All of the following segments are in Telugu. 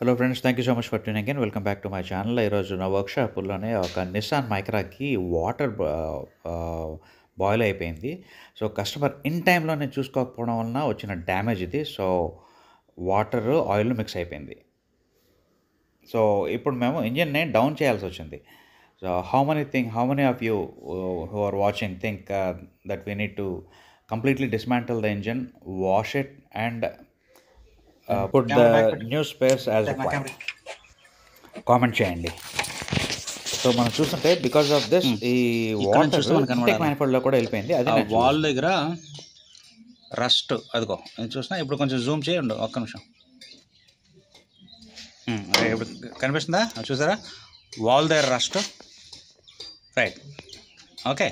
Hello friends, thank you so much for tuning in. Welcome back to my channel. ఈరోజు నా వర్క్షాప్‌లోనే ఒక నిస్సాన్ మైక్రాకి వాటర్ బాయిల్ అయిపోయింది. సో, కస్టమర్ ఇన్ టైమ్‌లోనే చూసుకోకపోవడం వలన వచ్చిన డ్యామేజ్ ఇది. సో, వాటర్ ఆయిల్‌లో మిక్స్ అయిపోయింది. సో, ఇప్పుడు మేము ఇంజిన్‌ని డౌన్ చేయాల్సొచ్చింది. So, how many of you who are watching think that we need to completely dismantle the engine, wash it and put the new spares as required? Comment చేయండి. సో, మనం చూస్తుంటే బికాస్ ఆఫ్ దిస్ ఈ వాటర్ ఇంటెక్ మ్యానిఫోల్డ్‌లో కూడా వెళ్ళిపోయింది. అది వాల్ దగ్గర రస్ట్ అదిగో నేను చూసినా. ఇప్పుడు కొంచెం జూమ్ చేయండి ఒక్క నిమిషం. ఇప్పుడు కనిపిస్తుందా? చూసారా వాల్ దగ్గర రస్ట్? Right, okay.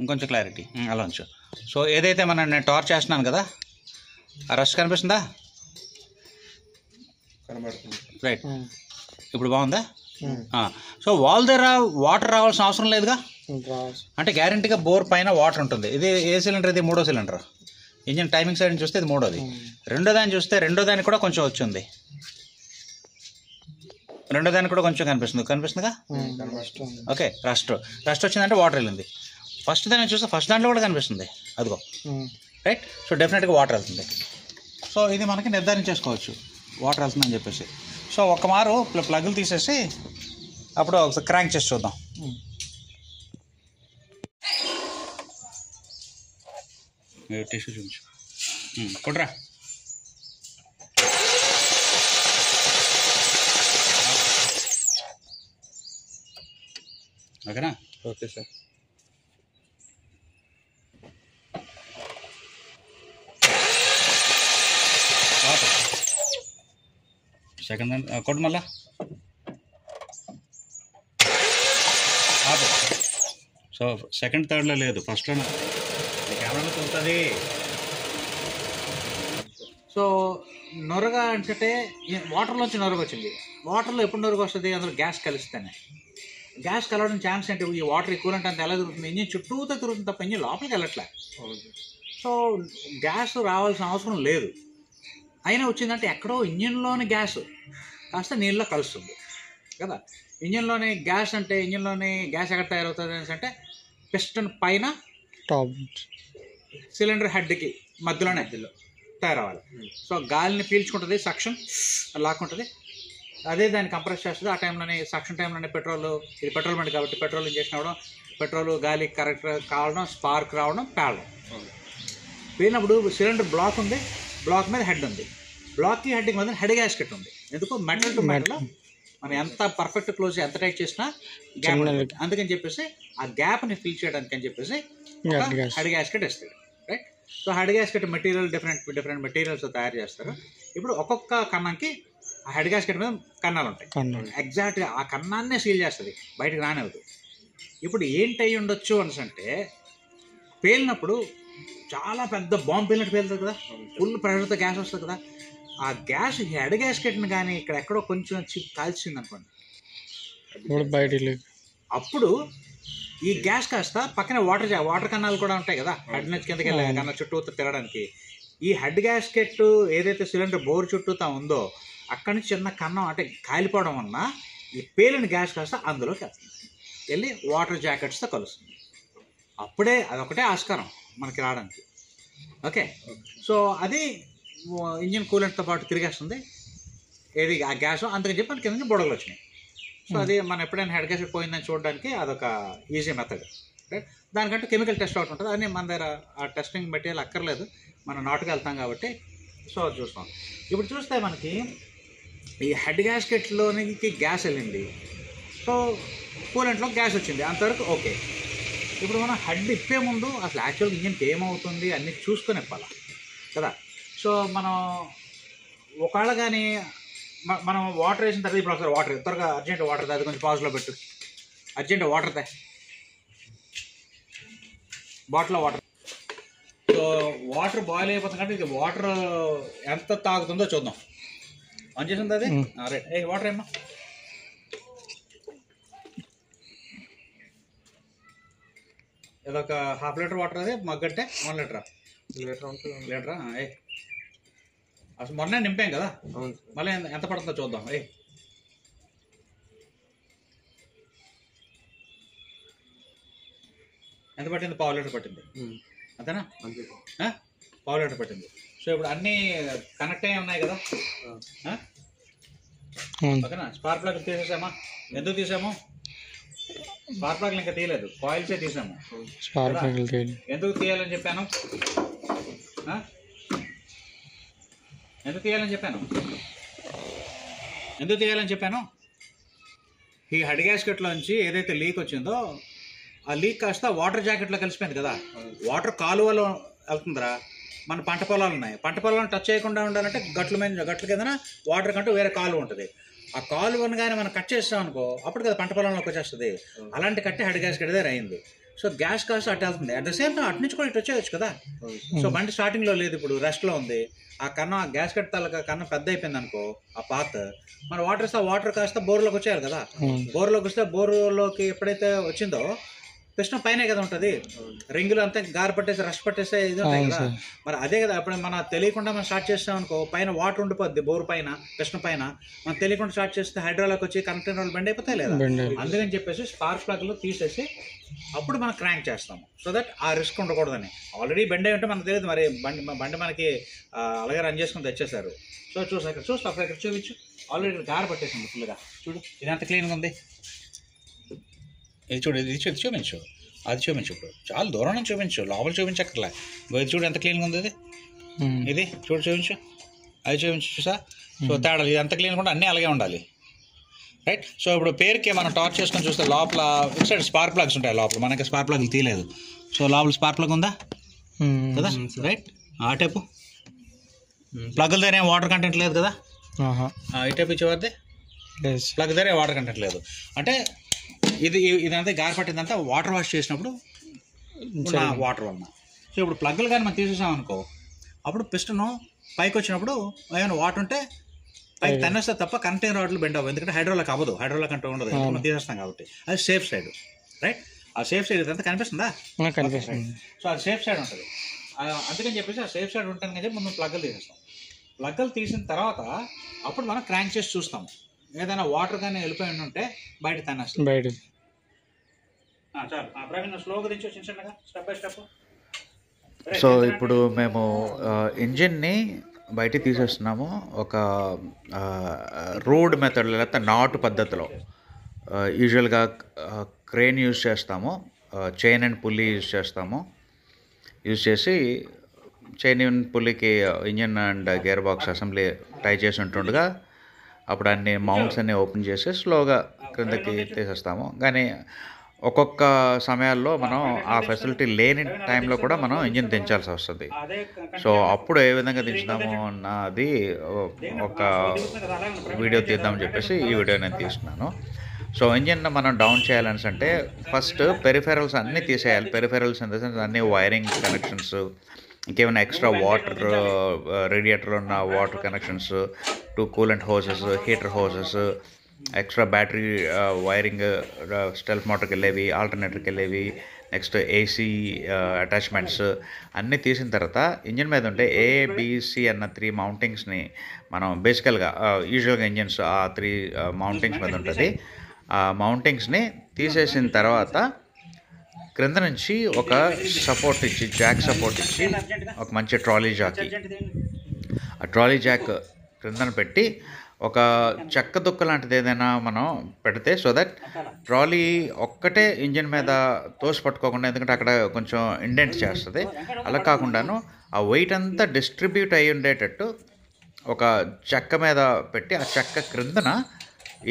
ఇంకొంచెం క్లారిటీ అలా ఉంచు. సో ఏదైతే నేను టార్చ్ చేస్తున్నాను కదా, ఆ రస్ట్ కనిపిస్తుందా? రైట్, ఇప్పుడు బాగుందా? సో వాల్ దగ్గర వాటర్ రావాల్సిన అవసరం లేదుగా. అంటే గ్యారంటీగా బోర్ పైన వాటర్ ఉంటుంది. ఇది ఏ సిలిండర్? ఇది మూడో సిలిండర్. ఇంజిన్ టైమింగ్ సైడ్ చూస్తే ఇది మూడోది. రెండో దాన్ని చూస్తే రెండో దానికి కూడా కొంచెం వచ్చింది. రెండో దానికి కూడా కొంచెం కనిపిస్తుందిగా. ఓకే, రస్ట్ వచ్చిందంటే వాటర్ వెళ్ళింది. ఫస్ట్ దాన్ని చూస్తే ఫస్ట్ దాంట్లో కూడా కనిపిస్తుంది అదిగో. రైట్, సో డెఫినెట్గా వాటర్ వెళ్తుంది. సో ఇది మనకి నిర్ధారించేసుకోవచ్చు వాటర్ వెళ్తుందని చెప్పేసి. సో ఒక్క మారు ప్లగ్లు తీసేసి అప్పుడు ఒకసారి క్రాంక్ చేసి చూద్దాం. టిష్యూ చూపించు, కొట్రా. ఓకేనా? Okay sir. సెకండ్ కొట్టు మళ్ళా. సో సెకండ్ థర్డ్లో లేదు, ఫస్ట్లోనే కెమెరాలో చూస్తుంది. సో నొరగ అంటే వాటర్లోంచి నొరగ వచ్చింది. వాటర్లో ఎప్పుడు నొరగ వస్తుంది? అందులో గ్యాస్ కలిస్తేనే. గ్యాస్ కలవడం ఛాన్స్ అంటే ఈ వాటర్ ఈక్వలెంట్ అంతా ఎలా తిరుగుతుంది? ఇంజిన్ చుట్టూతో తిరుగుతుంది తప్ప ఇంజిన్ లోపలికి వెళ్ళట్లే. సో గ్యాస్ రావాల్సిన అవసరం లేదు. అయినా వచ్చిందంటే ఎక్కడో ఇంజిన్లోని గ్యాస్ కాస్త నీళ్ళలో కలుస్తుంది కదా. ఇంజిన్లోని గ్యాస్ అంటే ఇంజిన్లోని గ్యాస్ ఎక్కడ తయారవుతుంది అంటే పిస్టన్ పైన టాప్ సిలిండర్ హెడ్కి మధ్యలో తయారవ్వాలి. సో గాలిని పీల్చుకుంటుంది, సక్షన్ లాక్కుంటుంది, అదే దాన్ని కంప్రెస్ చేస్తుంది. ఆ టైంలోనే సక్షన్ టైంలోనే ఇది పెట్రోల్ బండి కాబట్టి పెట్రోల్ ఇంజెక్షన్ అవ్వడం, పెట్రోల్ గాలి కరెక్ట్ కావడం, స్పార్క్ రావడం, పేలడం. పేలినప్పుడు సిలిండర్ బ్లాక్ ఉంది, బ్లాక్ మీద హెడ్ ఉంది, బ్లాక్కి హెడ్కి మధ్య హెడ్ గ్యాస్కెట్ ఉంది. ఎందుకు? మెటల్ టు మెటల్ మనం ఎంత పర్ఫెక్ట్ క్లోజ్ ఎంత టైట్ చేసినా గ్యాప్ ఉంటుంది. అందుకని చెప్పేసి ఆ గ్యాప్ని ఫిల్ చేయడానికి అని చెప్పేసి హెడ్ గ్యాస్కెట్ ఇస్తాడు. Right, so head gasket material different materials తయారు చేస్తారు. ఇప్పుడు ఒక్కొక్క కన్నాకి ఆ హెడ్ గ్యాస్కెట్ మీద కన్నాలు ఉంటాయి. ఎగ్జాక్ట్గా ఆ కన్నాన్నే సీల్ చేస్తుంది, బయటకు రానివ్వదు. ఇప్పుడు ఏంటి అయి ఉండొచ్చు అంటే పేలినప్పుడు చాలా పెద్ద బాంబు పేలినట్టు పేలుతుంది కదా, ఫుల్ ప్రెషర్తో గ్యాస్ వస్తుంది కదా. ఆ గ్యాస్ హెడ్ గ్యాస్కెట్ని కానీ ఇక్కడ ఎక్కడో కొంచెం కాల్చింది అనుకోండి, అప్పుడు ఈ గ్యాస్ కాస్త పక్కన వాటర్ కన్నాలు కూడా ఉంటాయి కదా, హెడ్ నుంచి కిందకి వెళ్ళే కన్నా చుట్టూ తిరగడానికి. ఈ హెడ్ గ్యాస్కెట్ ఏదైతే సిలిండర్ బోర్ చుట్టూతా ఉందో అక్కడి నుంచి చిన్న కన్నం అంటే కాలిపోవడం వలన ఈ పేలిన గ్యాస్ కాస్త అందులోకి వెళ్ళి వాటర్ జాకెట్స్తో కలుస్తుంది. అప్పుడే అదొకటే ఆస్కారం మనకి రావడానికి. ఓకే, సో అది ఇంజిన్ కూలెంట్తో పాటు తిరిగేస్తుంది ఏది ఆ గ్యాస్. అందుకని చెప్పి మనకి కింద బుడగలు వచ్చినాయి. సో అది మనం ఎప్పుడైనా హెడ్ గ్యాస్ పోయిందని చూడడానికి అదొక ఈజీ మెథడ్. రైట్, దానికంటే కెమికల్ టెస్ట్ ఒకటి ఉంటుంది. అది మన దగ్గర ఆ టెస్టింగ్ మెటీరియల్ అక్కర్లేదు, మనం నాటుకు వెళ్తాం కాబట్టి. సో అది చూస్తాం. ఇప్పుడు చూస్తే మనకి ఈ హెడ్ గ్యాస్కెట్లోనికి గ్యాస్ వెళ్ళింది, సో కూలెంట్లో గ్యాస్ వచ్చింది, అంతవరకు ఓకే. ఇప్పుడు మనం హెడ్ ఇప్పే ముందు అసలు యాక్చువల్గా ఇంజిన్కి ఏమవుతుంది అన్నీ చూసుకొని ఇప్పాలి కదా. సో మనం ఒకవేళ కానీ మనం వాటర్ వేసిన తర్వాత ఇప్పుడు ఒకసారి వాటర్ త్వరగా అర్జెంట్ వాటర్ అది కొంచెం పాజ్లో పెట్టు, అర్జెంట్ వాటర్ బాటిల్లో వాటర్. సో వాటర్ బాయిల్ అయిపోతుంది కాబట్టి ఇది వాటర్ ఎంత తాగుతుందో చూద్దాం. ఆన్ చేసింది అది. రైట్, వాటర్ ఏమో ఇదొక హాఫ్ లీటర్ వాటర్, అది మగ్గంటే 1 లీటరా? లీటరా? అసలు మొన్నే నింపాం కదా, అవును సార్. మళ్ళీ ఎంత పడుతుందో చూద్దాం. ఎంత పట్టింది? పావు లీటర్ పట్టింది అంతేనా? అంతే. పావు లీటర్ పట్టింది. సో ఇప్పుడు అన్నీ కనెక్ట్ అయ్యి ఉన్నాయి కదా. ఓకేనా? స్పార్క్ ప్లగ్ తీసేసామా? ఎందుకు తీసాము? స్పార్క్ ప్లగ్ ఇంకా తీయలేదు, కాయిల్సే తీసాము. ఎందుకు తీయాలని చెప్పాను? ఎందుకు తీయాలని చెప్పాను? ఎందుకు తీయాలని చెప్పాను? ఈ హెడ్ గ్యాస్కెట్లోంచి ఏదైతే లీక్ వచ్చిందో ఆ లీక్ కాస్త వాటర్ జాకెట్లో కలిసిపోయింది కదా. వాటర్ కాలువలో వెళ్తుందిరా. మన పంట పొలాలు ఉన్నాయి, పంట పొలాలను టచ్ చేయకుండా ఉండాలంటే గట్ల కింద వాటర్ కంటూ వేరే కాలువ ఉంటుంది. ఆ కాలువను కానీ మనం కట్ చేస్తాం అనుకో, అప్పుడు కదా పంట పొలంలోకి వచ్చేస్తుంది. అలాంటి కట్టి హెడ్ గ్యాస్కెట్ దగ్గర అయింది. సో గ్యాస్ కాస్ట్ అటు వెళ్తుంది. అట్ ద సేమ్ టైం అటు నుంచి కూడా ఇటు వచ్చేయచ్చు కదా. సో బండి స్టార్టింగ్లో లేదు, ఇప్పుడు రెస్ట్లో ఉంది. ఆ కన్నా గ్యాస్కెట్ తలక కన్నా పెద్ద అయిపోయింది అనుకో ఆ పాత్, మన వాటర్ ఇస్తే వాటర్ కాస్త బోర్లోకి వచ్చేయాలి కదా. బోర్లోకి వస్తే బోర్లోకి ఎప్పుడైతే వచ్చిందో పిస్టన్ పైనే కదా ఉంటుంది. రింగులు అంతా గారు పట్టేసి రష్ పట్టేస్తే ఇది ఉంటాయి కదా. మరి అదే కదా అప్పుడు మన తెలియకుండా మనం స్టార్ట్ చేస్తాం అనుకో, పైన వాటర్ ఉండిపోద్ది బోర్ పైన, పిస్టన్ పైన. మనం తెలియకుండా స్టార్ట్ చేస్తే హైడ్రాలోకి వచ్చి కంటైనర్ బెండ్ అయిపోతాయి లేదా. అందుకని చెప్పేసి స్పార్క్ ప్లగ్లు తీసేసి అప్పుడు మనం క్రాంక్ చేస్తాము, సో దట్ ఆ రిస్క్ ఉండకూడదని. ఆల్రెడీ బెండ్ అయి ఉంటే మనకు తెలియదు, మరి బండి మనకి అలాగే రన్ చేసుకుని తెచ్చేసారు. సో చూస్తా ఇక్కడ చూపించు. ఆల్రెడీ ఇక్కడ గారు పట్టేసింది ఫుల్గా. చూడు ఇదంతా క్లీన్గా ఉంది. ఇది చూడు, ఇది చూపించు, అది చూపించు. ఇప్పుడు చాలా దూరం నుంచి చూపించు, లోపల చూపించక్కర్లే. ఇది చూడు ఎంత క్లీన్గా ఉంది. ఇది చూపించు, అది చూపించు. చూసా? సో తేడా ఇది ఎంత క్లీన్గా ఉంటే అన్నీ అలాగే ఉండాలి, రైట్? సో ఇప్పుడు పేరుకి మనం టార్చ్ చేసుకొని చూస్తే లోపల ఇటు సైడ్ స్పార్క్ ప్లగ్స్ ఉంటాయి. లోపల మనకి స్పార్క్ ప్లగ్లు తీయలేదు. సో లోపల స్పార్క్ ప్లగ్ ఉందా కదా, రైట్? ఆ టైపు ప్లగ్ల దగ్గర ఏం వాటర్ కంటెంట్ లేదు కదా. ఈ టైపు ఇచ్చేవారిది ప్లగ్ దగ్గర వాటర్ కంటెంట్ లేదు. అంటే ఇదంతా గారి పట్టిందంతా వాటర్ వాష్ చేసినప్పుడు వాటర్ వలన. సో ఇప్పుడు ప్లగ్లు కానీ మనం తీసేసాం అనుకో, అప్పుడు పిస్టన్ పైకి వచ్చినప్పుడు ఏమైనా వాటర్ ఉంటే పైకి తన్నేస్తే తప్ప కంటైనర్ రాడ్లు బెండ్ అవ్వవు. ఎందుకంటే హైడ్రోలాక్ అవ్వదు, హైడ్రోలాక్ అంటూ ఉండదు, మనం తీసేస్తాం కాబట్టి. అది సేఫ్ సైడ్, రైట్? ఆ సేఫ్ సైడ్ ఇదంతా కనిపిస్తుందా? సో అది సేఫ్ సైడ్ ఉంటుంది. అందుకని చెప్పేసి ఆ సేఫ్ సైడ్ ఉంటాను కానీ ముందు ప్లగ్లు తీసేస్తాం. ప్లగ్లు తీసిన తర్వాత అప్పుడు మనం క్రాంక్ చేసి చూస్తాం. ఏదైనా వాటర్ కానీ వెళ్ళిపోయి ఉంటే బయట తన్నేస్తాం. చాలు ప్రవీణ్ స్లోగా దించు, చిన్నగా స్టెప్ బై స్టెప్. సో ఇప్పుడు మేము ఇంజిన్ని బయటికి తీసేస్తున్నాము. ఒక రూడ్ మెథడ్లో లేకపోతే నాటు పద్ధతిలో. యూజువల్గా క్రేన్ యూజ్ చేస్తాము, చైన్ అండ్ పుల్లీ యూజ్ చేస్తాము. యూజ్ చేసి చైన్ అండ్ పుల్లీకి engine and gear box assembly tie చేసి ఉంటుండగా అప్పుడు అన్ని మౌంట్స్ అన్నీ ఓపెన్ చేసి స్లోగా క్రిందకి తీసేస్తాము. కానీ ఒక్కొక్క సమయాల్లో మనం ఆ ఫెసిలిటీ లేని టైంలో కూడా మనం ఇంజిన్ దించాల్సి వస్తుంది. సో అప్పుడు ఏ విధంగా దించుదాము అన్నది ఒక వీడియో తీద్దామని చెప్పేసి ఈ వీడియో నేను తీస్తున్నాను. సో ఇంజిన్ మనం డౌన్ చేయాలని అంటే ఫస్ట్ పెరిఫెరల్స్ అన్నీ తీసేయాలి. పెరిఫెరల్స్ ఇన్ ద సెన్స్ అన్ని వైరింగ్ కనెక్షన్స్, ఇంకేమైనా ఎక్స్ట్రా వాటర్ రేడియేటర్ ఉన్న water connections, two coolant hoses, heater hoses, extra battery wiring, self మోటార్కి వెళ్ళేవి, ఆల్టర్నేటర్కి వెళ్ళేవి, నెక్స్ట్ ఏసీ అటాచ్మెంట్స్ అన్నీ తీసిన తర్వాత ఇంజిన్ మీద ఉంటే ఏబిసి అన్న 3 మౌంటింగ్స్ని మనం బేసికల్గా యూజువల్గా ఇంజిన్స్ ఆ 3 మౌంటింగ్స్ మీద ఉంటుంది. ఆ మౌంటింగ్స్ని తీసేసిన తర్వాత క్రింద నుంచి ఒక సపోర్ట్ ఇచ్చి, జాక్ సపోర్ట్ ఇచ్చి, ఒక మంచి ట్రాలీ జాకి ఆ ట్రాలీ జాక్ క్రిందన పెట్టి ఒక చెక్క దుక్క లాంటిది ఏదైనా మనం పెడితే, సో దట్ ట్రాలీ ఒక్కటే ఇంజిన్ మీద తోసి పట్టుకోకుండా, ఎందుకంటే అక్కడ కొంచెం ఇండెంట్ చేస్తుంది, అలా కాకుండాను ఆ వెయిట్ అంతా డిస్ట్రిబ్యూట్ అయ్యి ఉండేటట్టు ఒక చెక్క మీద పెట్టి ఆ చెక్క క్రిందన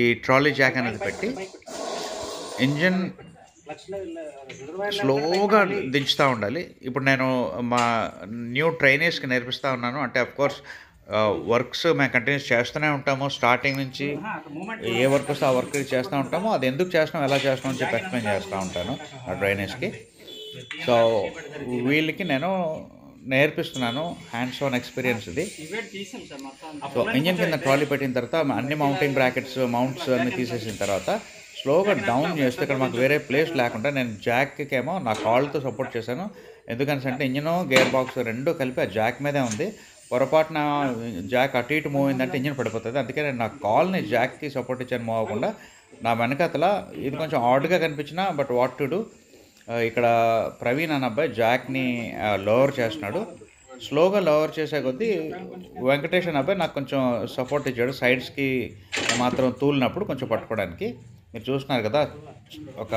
ఈ ట్రాలీ జాక్ అనేది పెట్టి ఇంజిన్ స్లోగా దించుతూ ఉండాలి. ఇప్పుడు నేను మా న్యూ ట్రైనీస్కి నేర్పిస్తూ ఉన్నాను. అంటే అఫ్కోర్స్ వర్క్స్ మేము కంటిన్యూస్ చేస్తూనే ఉంటాము. స్టార్టింగ్ నుంచి ఏ వర్క్ వస్తే ఆ వర్క్ చేస్తూ ఉంటాము. అది ఎందుకు చేస్తున్నాం, ఎలా చేస్తున్నాం అని చెప్పి ఎక్స్ప్లెయిన్ చేస్తూ ఉంటాను ఆ ట్రైనర్స్కి. సో వీళ్ళకి నేను నేర్పిస్తున్నాను, హ్యాండ్స్ ఆన్ ఎక్స్పీరియన్స్ ఇది. సో ఇంజిన్ కింద ట్రాలీ పెట్టిన తర్వాత అన్ని మౌంటింగ్ బ్రాకెట్స్, మౌంట్స్ అన్నీ తీసేసిన తర్వాత స్లోగా డౌన్ చేస్తే, ఇక్కడ మాకు వేరే ప్లేస్ లేకుండా నేను జాక్కి ఏమో నా కాళ్ళతో సపోర్ట్ చేశాను. ఎందుకని అంటే ఇంజిన్ గేర్ బాక్స్ రెండూ కలిపి ఆ జాక్ మీదే ఉంది. పొరపాటున జాక్ అటు ఇటు మూవ్ అయిందంటే ఇంజిన్ పడిపోతుంది. అందుకే నేను నా కాల్ని జాక్కి సపోర్ట్ ఇచ్చాను మూవ్ అవ్వకుండా. నా వెనకాతల ఇది కొంచెం ఆడ్గా కనిపించినా బట్ వాట్ టు డూ, ఇక్కడ ప్రవీణ్ అన్న అబ్బాయి జాక్ని లోవర్ చేస్తున్నాడు. స్లోగా లోవర్ చేసే కొద్దీ వెంకటేష్ అన్న అబ్బాయి నాకు కొంచెం సపోర్ట్ ఇచ్చాడు, సైడ్స్కి మాత్రం తూలినప్పుడు కొంచెం పట్టుకోవడానికి. మీరు చూస్తున్నారు కదా, ఒక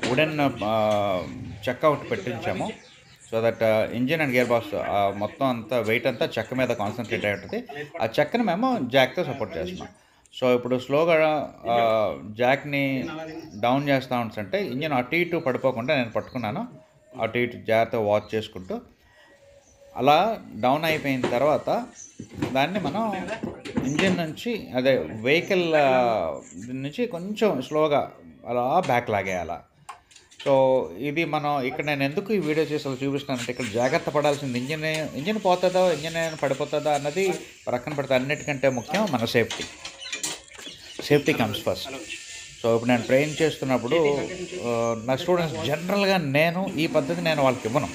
వుడెన్ చెక్క ఒకటి పెట్టించాము, so that engine and gear box మొత్తం అంతా వెయిట్ అంతా చెక్క మీద కాన్సన్ట్రేట్ అయి ఉంటుంది. ఆ చెక్కని మేము జాక్తో సపోర్ట్ చేస్తున్నాం. సో ఇప్పుడు స్లోగా జాక్ని డౌన్ చేస్తూ ఉంటే ఇంజిన్ అటు ఇటు పడిపోకుండా నేను పట్టుకున్నాను, అటు ఇటు జాగ్రత్తగా వాచ్ చేసుకుంటూ. అలా డౌన్ అయిపోయిన తర్వాత దాన్ని మనం ఇంజిన్ నుంచి అదే వెహికల్ నుంచి కొంచెం స్లోగా అలా బ్యాక్ లాగేయాలి. సో ఇది మనం ఇక్కడ నేను ఎందుకు ఈ వీడియో చేసి అలా చూపిస్తున్నానంటే, ఇక్కడ జాగ్రత్త పడాల్సింది ఇంజిన్ పోతుందో ఇంజిన్ పడిపోతుందా అన్నది పక్కన పెడితే అన్నిటికంటే ముఖ్యం మన సేఫ్టీ కమ్స్ ఫస్ట్. సో ఇప్పుడు నేను ట్రైన్ చేస్తున్నప్పుడు నా స్టూడెంట్స్ జనరల్గా నేను ఈ పద్ధతి నేను వాళ్ళకి ఇవ్వను.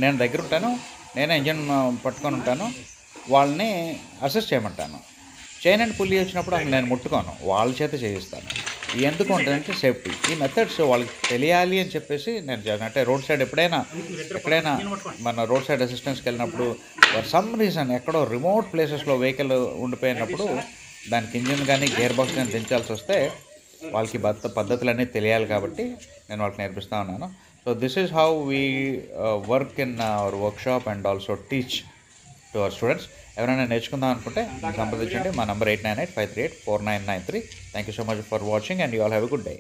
నేను దగ్గర ఉంటాను, నేనే ఇంజిన్ పట్టుకొని ఉంటాను, వాళ్ళని అసిస్ట్ చేయమంటాను. చైన్ అండ్ పుల్లీ వచ్చినప్పుడు అసలు నేను ముట్టుకోను, వాళ్ళ చేత చేయిస్తాను. ఎందుకు ఉంటుందంటే సేఫ్టీ. ఈ మెథడ్స్ వాళ్ళకి తెలియాలి అని చెప్పేసి నేను అంటే రోడ్ సైడ్ ఎక్కడైనా మన రోడ్ సైడ్ అసిస్టెన్స్కి వెళ్ళినప్పుడు ఫర్ సమ్ రీజన్ ఎక్కడో రిమోట్ ప్లేసెస్లో వెహికల్ ఉండిపోయినప్పుడు దానికి ఇంజిన్ కానీ గేర్ బాక్స్ కానీ దించాల్సి వస్తే వాళ్ళకి పద్ధతులన్నీ తెలియాలి కాబట్టి నేను వాళ్ళకి నేర్పిస్తూ ఉన్నాను. So this is how we work in our workshop and also teach to our students. ఎవరైనా నేర్చుకుందాం అనుకుంటే సంప్రదించండి. మా number 8985384993. Thank you so much for watching and you all have a good day.